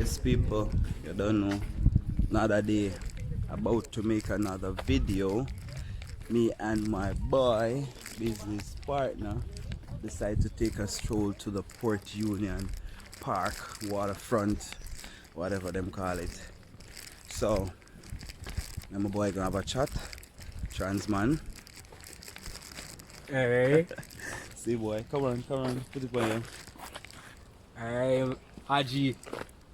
Yes, people, you don't know. Another day, about to make another video. Me and my boy, business partner, decide to take a stroll to the Port Union Park, waterfront, whatever them call it. So, me and my boy gonna have a chat. Transman. Hey. See boy, come on, put it on you. I'm Haji.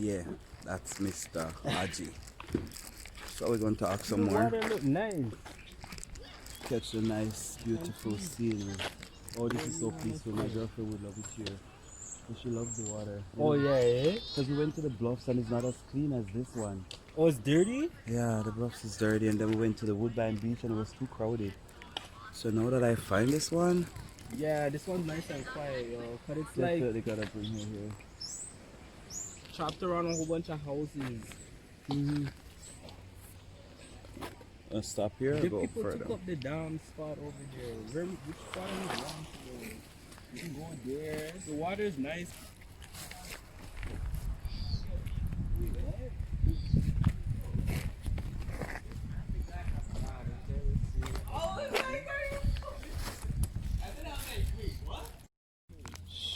Yeah, that's Mr. Haji. So we're gonna talk some The more. water look nice. Catch the nice, beautiful scenery. Oh, this is so peaceful. My girlfriend would love it here. And she loves the water. Oh yeah. Because we went to the bluffs and it's not as clean as this one. Oh, it's dirty? Yeah, the bluffs is dirty, and then we went to the Woodbine Beach and it was too crowded. So now that I find this one, Yeah, this one's nice and quiet, yo. But it's definitely gotta bring her here. chopped around a whole bunch of houses. Let's stop here or The go people further? took up the damn spot over there. Which spot are you going to? You can go there. The water's nice.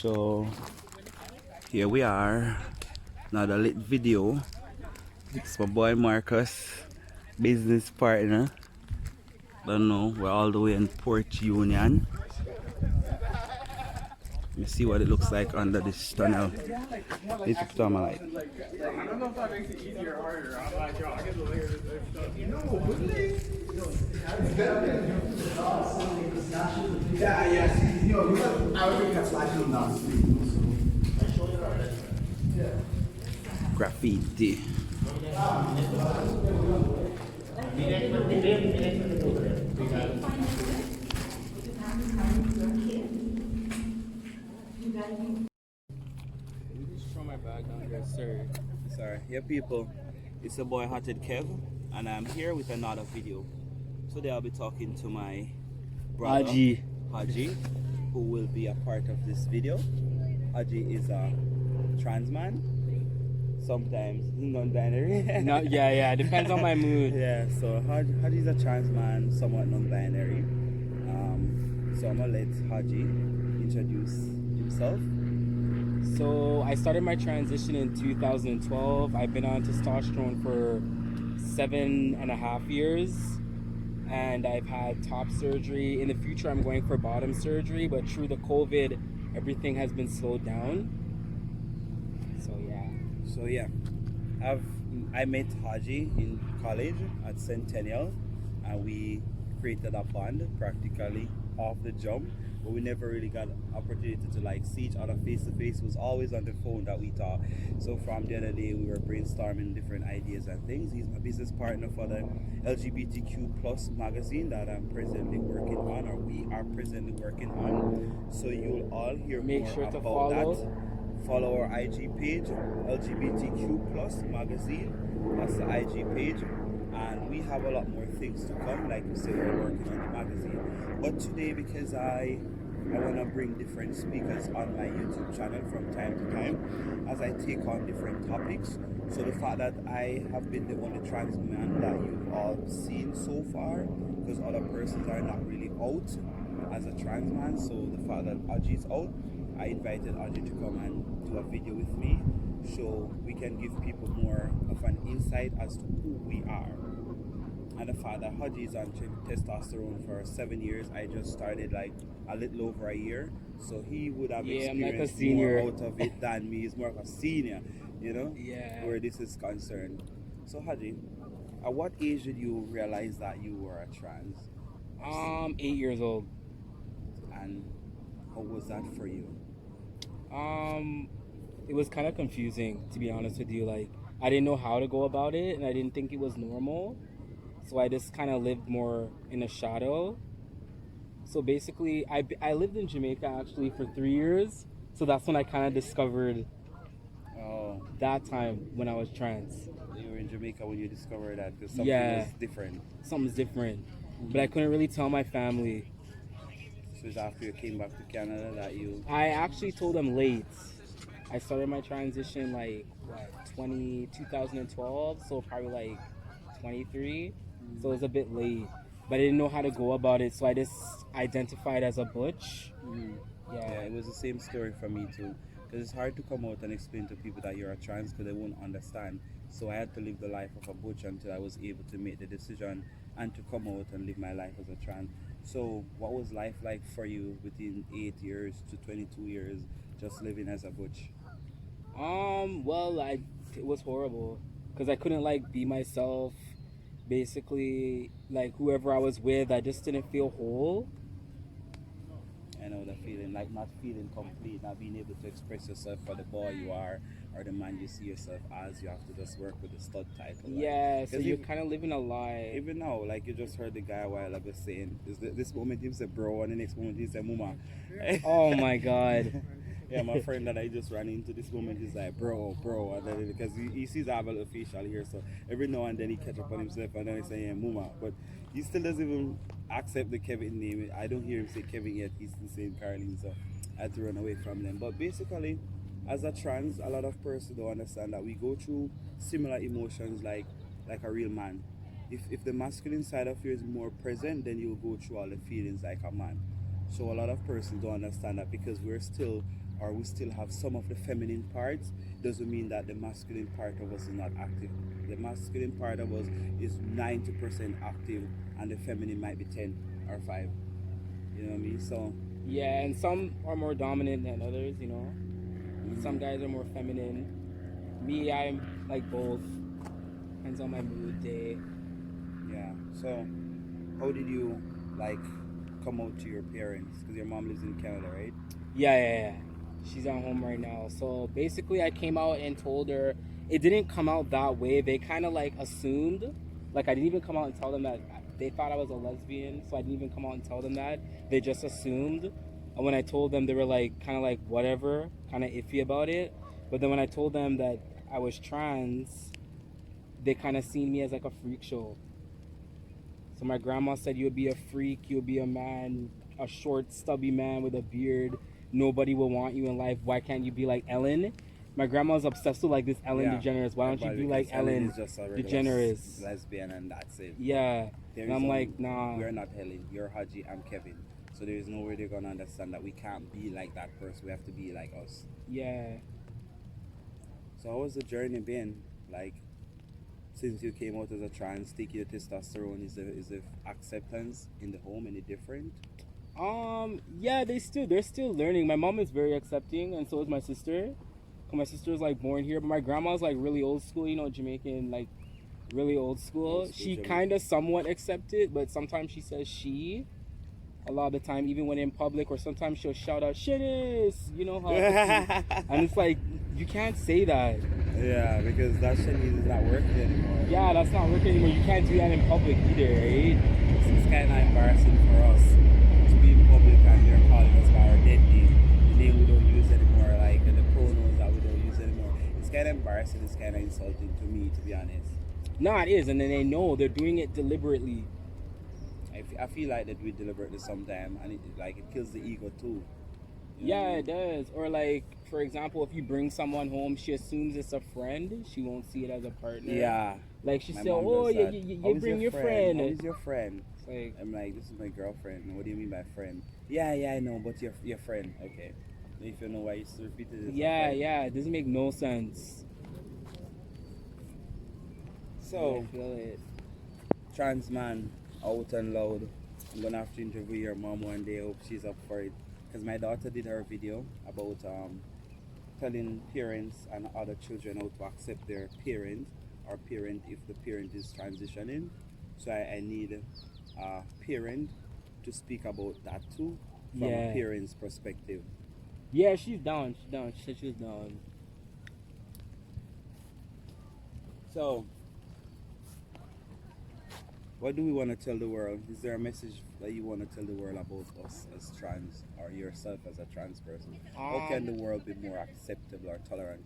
So here we are, another lit video. It's my boy Marcus, business partner. Don't know, we're all the way in Port Union. You see what it looks like under this tunnel. This is my light. I don't know if that makes it easier or harder. I'm like, yo, I get the layers of stuff. Yeah, yes. You know, I would think that's like him now. Graffiti. Just throw my bag down there, sir. Sorry, yeah people, it's your boy Hotted Kev, and I'm here with another video. Today I'll be talking to my brother Haji, who will be a part of this video. Haji is a trans man, sometimes non-binary. No, yeah, depends on my mood. Yeah, so Haji is a trans man, somewhat non-binary. So I'm gonna let Haji introduce himself. So I started my transition in 2012. I've been on testosterone for 7.5 years, and I've had top surgery. In the future, I'm going for bottom surgery, but through the COVID, everything has been slowed down. So yeah. I met Haji in college at Centennial, and we created a bond practically off the jump, but we never really got opportunity to like see each other face to face. It was always on the phone that we talked. So from the other day, we were brainstorming different ideas and things. He's my business partner for the LGBTQ plus magazine that I'm presently working on, or we are presently working on. So you'll all hear Make more sure to about follow. that. Follow our IG page, LGBTQ plus magazine. That's the IG page. And we have a lot more things to come. Like we said, we're working on the magazine. But today, because I want to bring different speakers on my YouTube channel from time to time as I take on different topics. So the fact that I have been the only trans man that you've all seen so far, because other persons are not really out as a trans man. So the fact that Haji is out, I invited Haji to come and do a video with me, so we can give people more of an insight as to who we are. And the fact that Haji is on testosterone for 7 years, I just started like a little over a year, so he would have experienced more out of it than me. He's more of a senior, you know, where this is concerned. So Haji, at what age did you realize that you were a trans? 8 years old. And how was that for you? It was kind of confusing, to be honest with you. Like, I didn't know how to go about it, and I didn't think it was normal. So I just kind of lived more in a shadow. So basically, I lived in Jamaica actually for 3 years. So that's when I kind of discovered that time when I was trans. You were in Jamaica when you discovered that, because something was different. Something's different. But I couldn't really tell my family. So it's after you came back to Canada that you... I actually told them late. I started my transition like what 2012, so probably like 23. So it was a bit late, but I didn't know how to go about it, so I just identified as a butch. Yeah, it was the same story for me too. Because it's hard to come out and explain to people that you're a trans because they won't understand. So I had to live the life of a butch until I was able to make the decision and to come out and live my life as a trans. So what was life like for you within 8 years to 22 years just living as a butch? Well, it was horrible because I couldn't like be myself. Basically, like whoever I was with, I just didn't feel whole. I know the feeling, like not feeling complete, not being able to express yourself for the boy you are or the man you see yourself as. You have to just work with the stud title. Yeah, so 'Cause you're kind of living a lie. even now, like you just heard the guy a while ago saying, this moment he said bro, and the next moment he said mama. Oh my god. Yeah, my friend that I just ran into this moment, he's like, bro, and then because he sees I have a little facial here, so every now and then he catch up on himself, and then he say, yeah, mama, but he still doesn't even accept the Kevin name. I don't hear him say Kevin yet. He's still saying Caroline, so I had to run away from them. But basically, as a trans, a lot of persons don't understand that we go through similar emotions like a real man. If the masculine side of you is more present, then you'll go through all the feelings like a man. So a lot of persons don't understand that because we still have some of the feminine parts, doesn't mean that the masculine part of us is not active. The masculine part of us is 90% active, and the feminine might be 10 or 5. You know what I mean? So Yeah, and some are more dominant than others, you know. Some guys are more feminine. Me, I'm like both. Depends on my mood day. yeah. So how did you like come out to your parents? Because your mom lives in Canada, right? Yeah. She's at home right now. So basically, I came out and told her. It didn't come out that way. They kind of like assumed. Like, I didn't even come out and tell them that they thought I was a lesbian. So I didn't even come out and tell them that. They just assumed. And when I told them, they were like, kind of like, whatever, kind of iffy about it. But then when I told them that I was trans, they kind of seen me as like a freak show. So my grandma said, you would be a freak, you would be a man, a short, stubby man with a beard. Nobody will want you in life. Why can't you be like Ellen? My grandma's obsessed with like this Ellen DeGeneres. Why don't you be like Ellen is just a regular DeGeneres? lesbian and that's it. Yeah. There And is I'm no- like, nah. We're not Helen. You're Haji. I'm Kevin. So there is no way they're gonna understand that we can't be like that person. We have to be like us. Yeah. So how has the journey been? Like since you came out as a trans, taking your testosterone, is the acceptance in the home any different? Yeah, they're still learning. My mom is very accepting, and so is my sister. 'Cause my sister's like born here, but my grandma's like really old school, you know, Jamaican, like really old school. Old school She Jamaican. kind of somewhat accepts it, but sometimes she says she. A lot of the time, even when in public, or sometimes she'll shout out "shitties," you know how, and it's like you can't say that. Yeah, because that shit is not working anymore. Yeah, that's not working anymore. You can't do that in public either, right? It's kind of embarrassing for us to be in public and they're calling us by our dead name, the name we don't use anymore, like and the pronouns that we don't use anymore. It's kind of embarrassing. It's kind of insulting to me, to be honest. No, it is, and then they know they're doing it deliberately. I feel like that we deliberately sometimes, and it kills the ego too. You know Yeah, what I it mean? does. Or like, for example, if you bring someone home, she assumes it's a friend. She won't see it as a partner. Yeah. Like she My said, mom oh, does you, that. you, How you is bring your friend. How is your friend? It's like, I'm like, this is my girlfriend. What do you mean by friend? Yeah, I know, but your friend. Okay. If you know why you still repeat it. yeah, it doesn't make no sense. So, I feel it. trans man, out and loud. I'm gonna have to interview your mom one day. I hope she's up for it. Because my daughter did her video about telling parents and other children how to accept their parent or parent if the parent is transitioning. So I need a parent to speak about that too from Yeah. a parent's perspective. Yeah, she's down. She's down. She said she was down. So, what do we want to tell the world? Is there a message that you want to tell the world about us as trans or yourself as a trans person? How can the world be more acceptable or tolerant?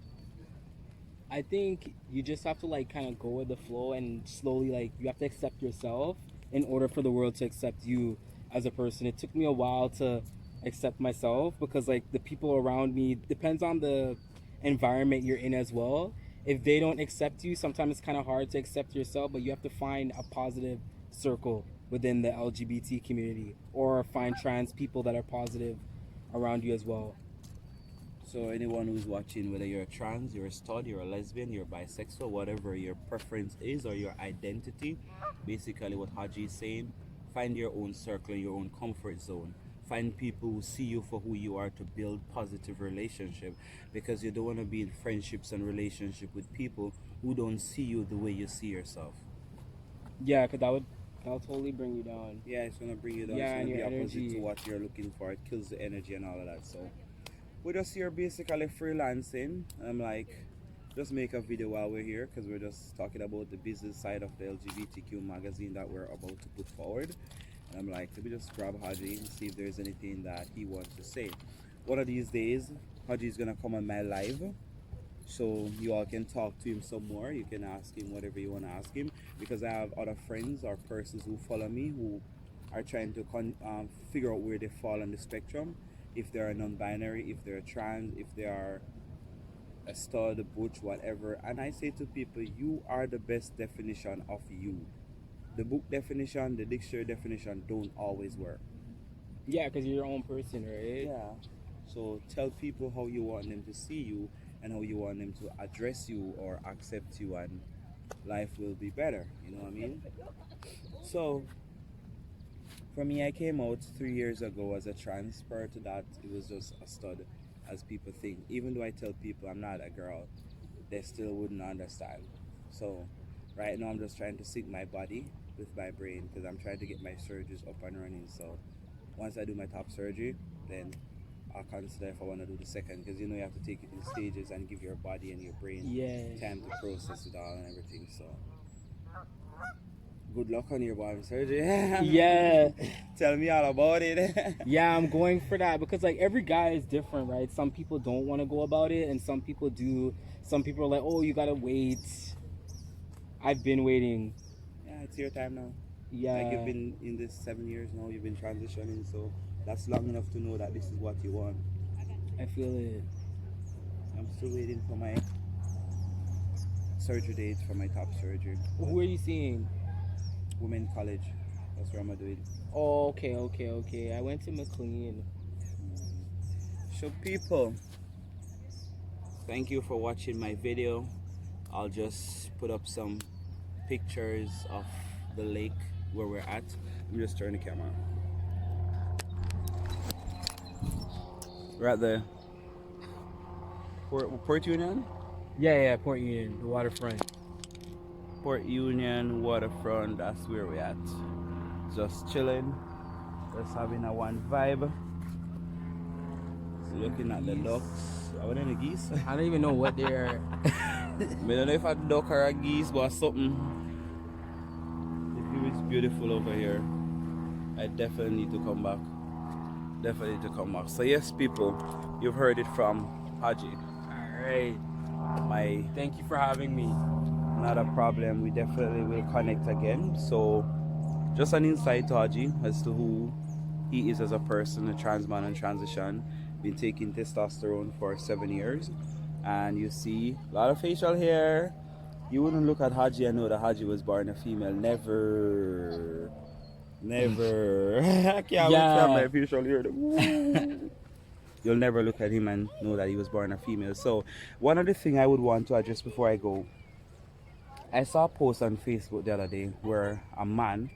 I think you just have to like kind of go with the flow and slowly like you have to accept yourself in order for the world to accept you as a person. It took me a while to accept myself because like the people around me depends on the environment you're in as well. If they don't accept you, sometimes it's kind of hard to accept yourself, but you have to find a positive circle within the LGBT community, or find trans people that are positive around you as well. So anyone who's watching, whether you're a trans, you're a stud, you're a lesbian, you're bisexual, whatever your preference is or your identity, basically what Haji is saying, find your own circle, your own comfort zone. Find people who see you for who you are to build positive relationship, because you don't want to be in friendships and relationship with people who don't see you the way you see yourself. Yeah, because that'll totally bring you down. Yeah, it's gonna bring you down. Yeah, It's and gonna be your opposite energy. to what you're looking for. It kills the energy and all of that. So we're just here basically freelancing. I'm like, just make a video while we're here, because we're just talking about the business side of the LGBTQ magazine that we're about to put forward. And I'm like, let me just grab Haji and see if there's anything that he wants to say. One of these days, Haji is gonna come on my live, so you all can talk to him some more. You can ask him whatever you want to ask him, because I have other friends or persons who follow me who are trying to figure out where they fall on the spectrum, if they're non-binary, if they're trans, if they are a stud, a butch, whatever. And I say to people, you are the best definition of you. The book definition, the dictionary definition don't always work. Yeah, because you're your own person, right? Yeah. So tell people how you want them to see you and how you want them to address you or accept you, and life will be better. You know what I mean? So for me, I came out 3 years ago as a trans. Prior to that, it was just a stud, as people think. Even though I tell people I'm not a girl, they still wouldn't understand. So right now I'm just trying to sync my body with my brain, because I'm trying to get my surgeries up and running. So once I do my top surgery, then I'll consider if I want to do the second, because you have to take it in stages and give your body and your brain Yeah. time to process it all and everything. So good luck on your bottom surgery. Yeah. Tell me all about it. Yeah, I'm going for that, because like every guy is different, right? Some people don't want to go about it, and some people do. Some people are like, oh, you gotta wait. I've been waiting. Yeah, it's your time now. Yeah. Like, you've been in this 7 years now, you've been transitioning, so that's long enough to know that this is what you want. I feel it. I'm still waiting for my surgery date for my top surgery. Who are you seeing? Women College. That's where I'm gonna do it. Oh, okay. I went to McLean. So people, thank you for watching my video. I'll just put up some pictures of the lake where we're at. Let me just turn the camera. Right there. Port Union? Yeah, Port Union, the waterfront. Port Union, waterfront, that's where we're at. Just chilling, just having a one vibe. So looking at the ducks. Are there any geese? I don't even know what they are. I don't know if a duck or a geese, but something. The view is beautiful over here. I definitely need to come back. So yes, people, you've heard it from Haji. Alright. Thank you for having me. Not a problem. We definitely will connect again. So just an insight to Haji as to who he is as a person, a trans man and transition. Been taking testosterone for 7 years, and you see a lot of facial hair. You wouldn't look at Haji and know that Haji was born a female. Never. I can't wait to have my facial hair. You'll never look at him and know that he was born a female. So one of the things I would want to address before I go, I saw a post on Facebook the other day where a man,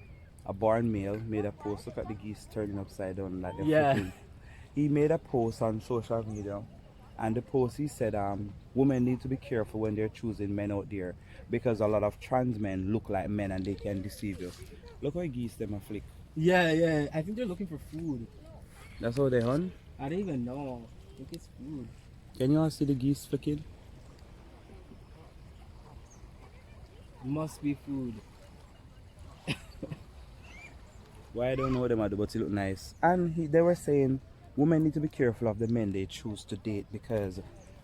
a born male, made a post. Look at the geese turning upside down like they're flipping. He made a post on social media, and the post, he said, women need to be careful when they're choosing men out there, because a lot of trans men look like men and they can deceive you. Look how geese them a flick. Yeah. I think they're looking for food. That's how they hunt. I don't even know. I think it's food. Can you all see the geese flicking? Must be food. Why I don't know them, but it look nice. And they were saying women need to be careful of the men they choose to date, because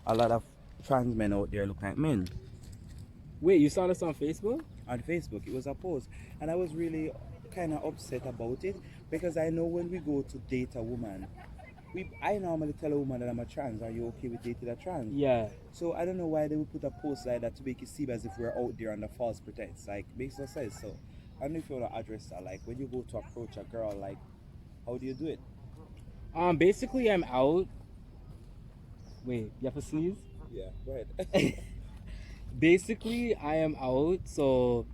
a lot of trans men out there look like men. Wait, you saw this on Facebook? On Facebook, it was a post, and I was really kind of upset about it, because I know when we go to date a woman, I normally tell a woman that I'm a trans. Are you okay with dating a trans? Yeah. So I don't know why they would put a post like that to make it seem as if we're out there under false pretense. Like, makes no sense. So I don't know if you want to address that. Like, when you go to approach a girl, like, how do you do it? Basically, I'm out. Wait, you have to sneeze? Yeah, go ahead. Basically, I am out, so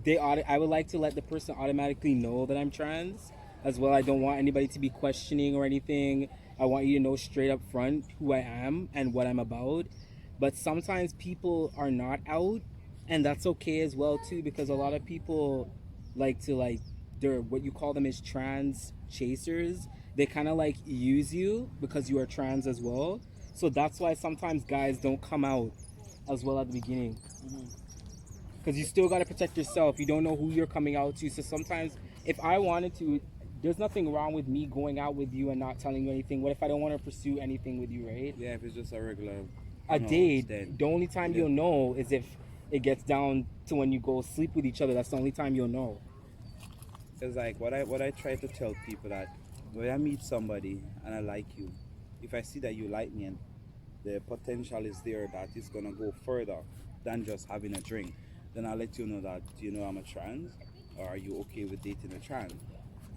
I would like to let the person automatically know that I'm trans as well. I don't want anybody to be questioning or anything. I want you to know straight up front who I am and what I'm about. But sometimes people are not out, and that's okay as well too, because a lot of people like to they're what you call them is trans chasers. They kind of like use you because you are trans as well. So that's why sometimes guys don't come out as well at the beginning, because you still got to protect yourself. You don't know who you're coming out to. So sometimes, if I wanted to, there's nothing wrong with me going out with you and not telling you anything. What if I don't want to pursue anything with you, right? Yeah, if it's just a regular A date, then the only time yeah. you'll know is if it gets down to when you go sleep with each other. That's the only time you'll know. It's like what I try to tell people that when I meet somebody and I like you, if I see that you like me and the potential is there that it's gonna go further than just having a drink, then I'll let you know that I'm a trans, or are you okay with dating a trans?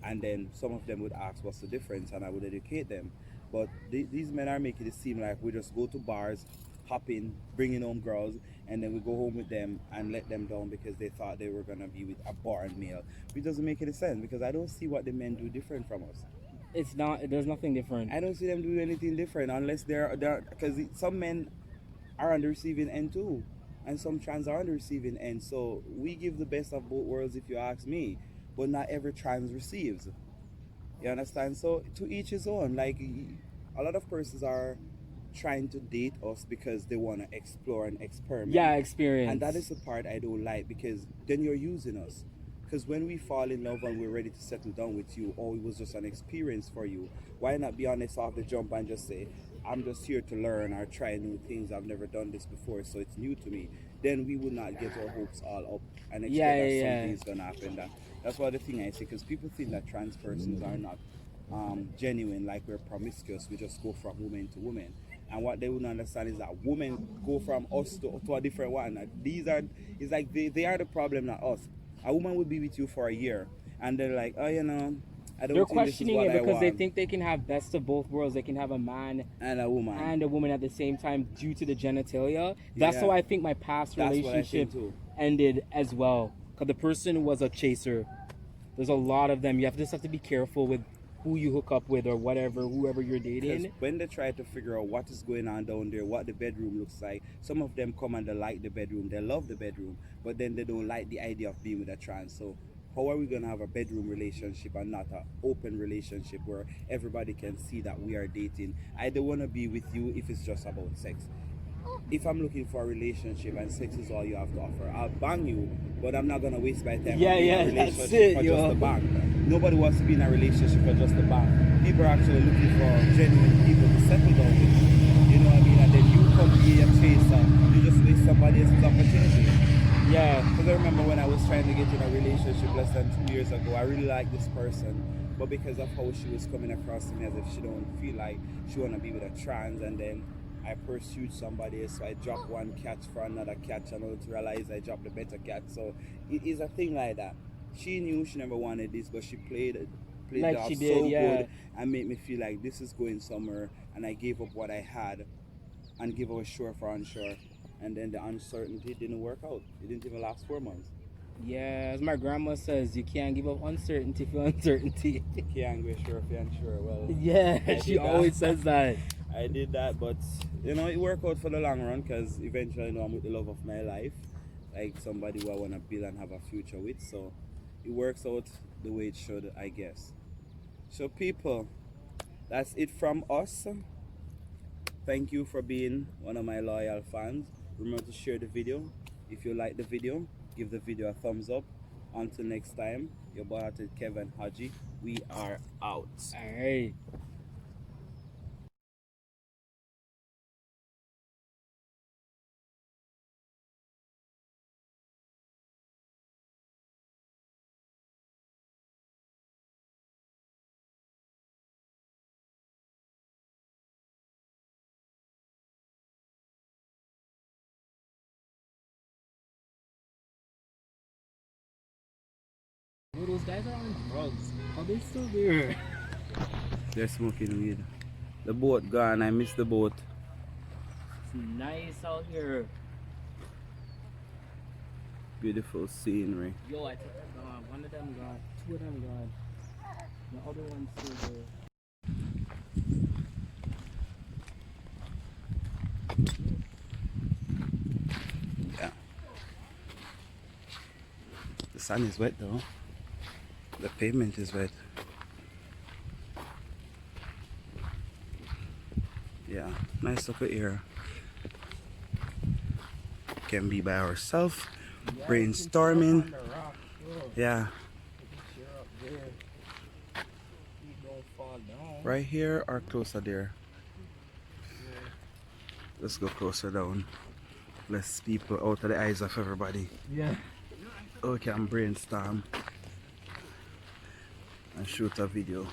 And then some of them would ask what's the difference, and I would educate them. But these men are making it seem like we just go to bars, hop in, bringing home girls, and then we go home with them and let them down because they thought they were gonna be with a born male, which doesn't make any sense because I don't see what the men do different from us. It's not. There's nothing different. I don't see them do anything different unless they're because some men are on the receiving end too, and some trans are on the receiving end. So we give the best of both worlds, if you ask me, but not every trans receives. You understand? So to each his own. Like a lot of persons are trying to date us because they want to explore and experiment. Yeah, experience. And that is the part I don't like because then you're using us. Because when we fall in love and we're ready to settle down with you, or it was just an experience for you, why not be honest off the jump and just say, I'm just here to learn or try new things. I've never done this before, so it's new to me. Then we would not get our hopes all up and expect that something's going to happen. That's what the thing I say, because people think that trans persons are not genuine, like we're promiscuous. We just go from woman to woman. And what they wouldn't understand is that women go from us to a different one. It's like they are the problem, not us. A woman will be with you for a year, and they're like, oh, I don't They're think this is questioning what it I because they want. think they can have best of both worlds. They can have a man And a woman. and a woman at the same time due to the genitalia. That's how I think my past That's what I relationship think too. ended as well. Because the person was a chaser. There's a lot of them. You just have to be careful with who you hook up with or whatever, whoever you're dating. Because when they try to figure out what is going on down there, what the bedroom looks like, some of them come and they like the bedroom, they love the bedroom, but then they don't like the idea of being with a trans. So how are we going to have a bedroom relationship and not an open relationship where everybody can see that we are dating? I don't want to be with you if it's just about sex. If I'm looking for a relationship and sex is all you have to offer, I'll bang you, but I'm not gonna waste my time Yeah, being yeah, in a that's relationship it, for yo. just a bang. Nobody wants to be in a relationship for just a bang. People are actually looking for genuine people to settle down with. You know what I mean? And then you come be a chaser, you just waste somebody else's opportunity. Yeah. Because I remember when I was trying to get in a relationship less than 2 years ago, I really liked this person, but because of how she was coming across to me as if she don't feel like she wanna be with a trans, and then I pursued somebody, so I dropped one catch for another catch, and I realized I dropped a better catch. So it is a thing like that. She knew she never wanted this, but she played Like it off she did, so yeah. good and made me feel like this is going somewhere, and I gave up what I had and gave up sure for unsure. And then the uncertainty didn't work out. It didn't even last 4 months. Yeah, as my grandma says, you can't give up uncertainty for uncertainty. Can't go sure if you're unsure. Well, Yeah, I she did that. always says that. I did that, but it worked out for the long run because eventually, I'm with the love of my life, like somebody who I want to build and have a future with. So it works out the way it should, I guess. So, people, that's it from us. Thank you for being one of my loyal fans. Remember to share the video. If you like the video, give the video a thumbs up. Until next time, your boy Kevin Haji. We are out. All right. guys are on drugs. How they still there? They're smoking weed. The boat gone. I missed the boat. It's nice out here. Beautiful scenery. Yo, I think one of them gone. Two of them gone. The other one's still there. Yeah. The sun is wet though. The pavement is wet. Yeah, nice look at here. Can be by ourselves, brainstorming. Yeah. Right here or closer there? Let's go closer down. Less people out of the eyes of everybody. Yeah. Okay, I'm brainstorm and shoot a video.